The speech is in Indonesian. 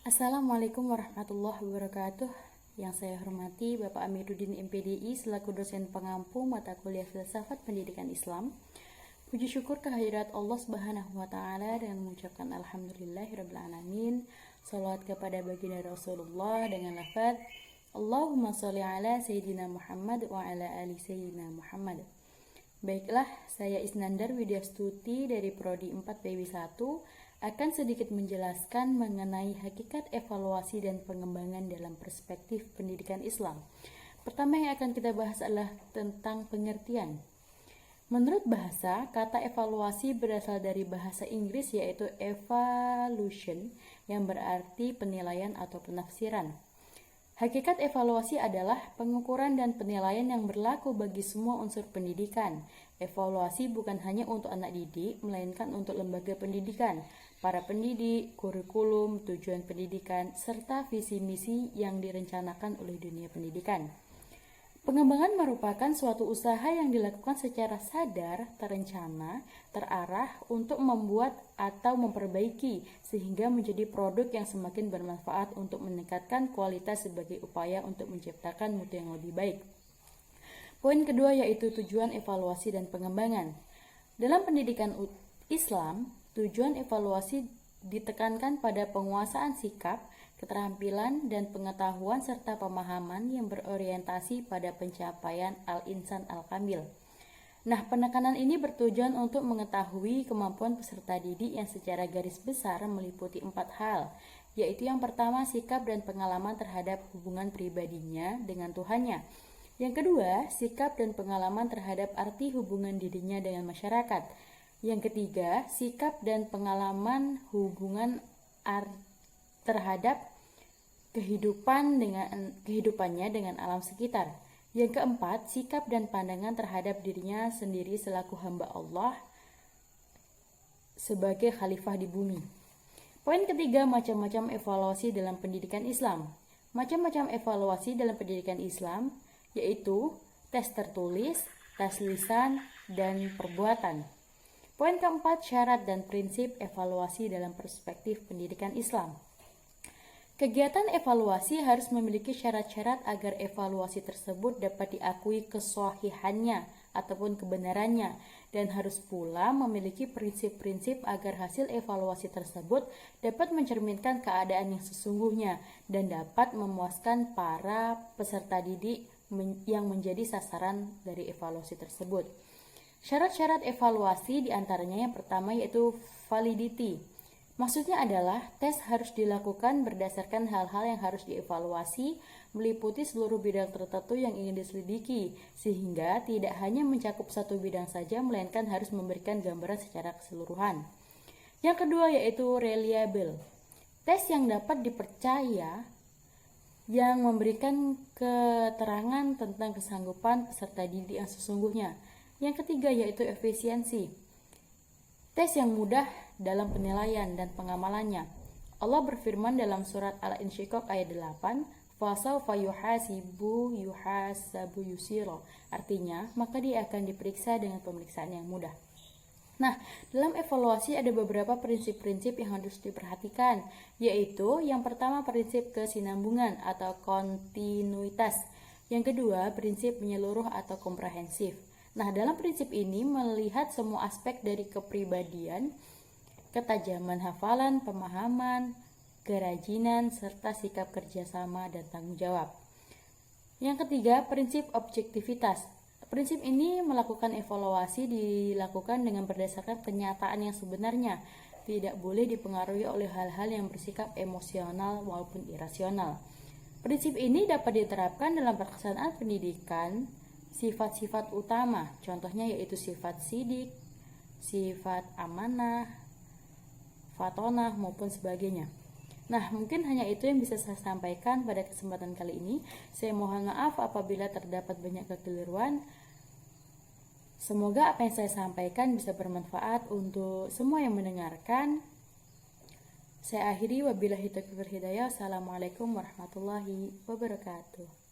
Assalamualaikum warahmatullahi wabarakatuh. Yang saya hormati Bapak Amiruddin MPDI selaku dosen pengampu mata kuliah Filsafat Pendidikan Islam. Puji syukur kehadirat Allah Subhanahu wa taala dengan mengucapkan alhamdulillahirabbil alamin. Salawat kepada baginda Rasulullah dengan lafaz Allahumma sholli ala sayyidina Muhammad wa ala ali sayyidina Muhammad. Baiklah, saya Isnandar Widyastuti dari Prodi 4 PB1 akan sedikit menjelaskan mengenai hakikat evaluasi dan pengembangan dalam perspektif pendidikan Islam. Pertama yang akan kita bahas adalah tentang pengertian. Menurut bahasa, kata evaluasi berasal dari bahasa Inggris yaitu evaluation yang berarti penilaian atau penafsiran. Hakikat evaluasi adalah pengukuran dan penilaian yang berlaku bagi semua unsur pendidikan. Evaluasi bukan hanya untuk anak didik, melainkan untuk lembaga pendidikan, para pendidik, kurikulum, tujuan pendidikan, serta visi misi yang direncanakan oleh dunia pendidikan. Pengembangan merupakan suatu usaha yang dilakukan secara sadar, terencana, terarah untuk membuat atau memperbaiki sehingga menjadi produk yang semakin bermanfaat untuk meningkatkan kualitas sebagai upaya untuk menciptakan mutu yang lebih baik. Poin kedua yaitu tujuan evaluasi dan pengembangan. Dalam pendidikan Islam, tujuan evaluasi ditekankan pada penguasaan sikap, keterampilan, dan pengetahuan serta pemahaman yang berorientasi pada pencapaian al-insan al-kamil. Nah, penekanan ini bertujuan untuk mengetahui kemampuan peserta didik yang secara garis besar meliputi 4 hal, yaitu yang pertama sikap dan pengalaman terhadap hubungan pribadinya dengan Tuhannya. Yang kedua, sikap dan pengalaman terhadap arti hubungan dirinya dengan masyarakat. Yang ketiga, sikap dan pengalaman hubungan terhadap kehidupannya dengan alam sekitar. Yang keempat, sikap dan pandangan terhadap dirinya sendiri selaku hamba Allah sebagai khalifah di bumi. Poin ketiga, macam-macam evaluasi dalam pendidikan Islam. Macam-macam evaluasi dalam pendidikan Islam yaitu tes tertulis, tes lisan, dan perbuatan. Poin keempat, syarat dan prinsip evaluasi dalam perspektif pendidikan Islam. Kegiatan evaluasi harus memiliki syarat-syarat agar evaluasi tersebut dapat diakui kesahihannya ataupun kebenarannya, dan harus pula memiliki prinsip-prinsip agar hasil evaluasi tersebut dapat mencerminkan keadaan yang sesungguhnya dan dapat memuaskan para peserta didik yang menjadi sasaran dari evaluasi tersebut. Syarat-syarat evaluasi diantaranya yang pertama yaitu validity. Maksudnya adalah tes harus dilakukan berdasarkan hal-hal yang harus dievaluasi, meliputi seluruh bidang tertentu yang ingin diselidiki, sehingga tidak hanya mencakup satu bidang saja, melainkan harus memberikan gambaran secara keseluruhan. Yang kedua yaitu reliable. Tes yang dapat dipercaya yang memberikan keterangan tentang kesanggupan peserta didik yang sesungguhnya. Yang ketiga yaitu efisiensi. Tes yang mudah dalam penilaian dan pengamalannya. Allah berfirman dalam surat Al-Insyiqaq ayat 8, "Fasawfa yuhasabu yusira." Artinya, maka dia akan diperiksa dengan pemeriksaan yang mudah. Nah, dalam evaluasi ada beberapa prinsip-prinsip yang harus diperhatikan, yaitu yang pertama prinsip kesinambungan atau kontinuitas. Yang kedua, prinsip menyeluruh atau komprehensif. Nah, dalam prinsip ini melihat semua aspek dari kepribadian, ketajaman hafalan, pemahaman, kerajinan, serta sikap kerjasama dan tanggung jawab. Yang ketiga, prinsip objektivitas. Prinsip ini melakukan evaluasi dilakukan dengan berdasarkan kenyataan yang sebenarnya, tidak boleh dipengaruhi oleh hal-hal yang bersikap emosional maupun irasional. Prinsip ini dapat diterapkan dalam pelaksanaan pendidikan sifat-sifat utama, contohnya yaitu sifat sidik, sifat amanah, fatonah, maupun sebagainya. Nah, mungkin hanya itu yang bisa saya sampaikan pada kesempatan kali ini. Saya mohon maaf apabila terdapat banyak kekeliruan. Semoga apa yang saya sampaikan bisa bermanfaat untuk semua yang mendengarkan. Saya akhiri, wabillahi taufiq wal hidayah. Assalamualaikum warahmatullahi wabarakatuh.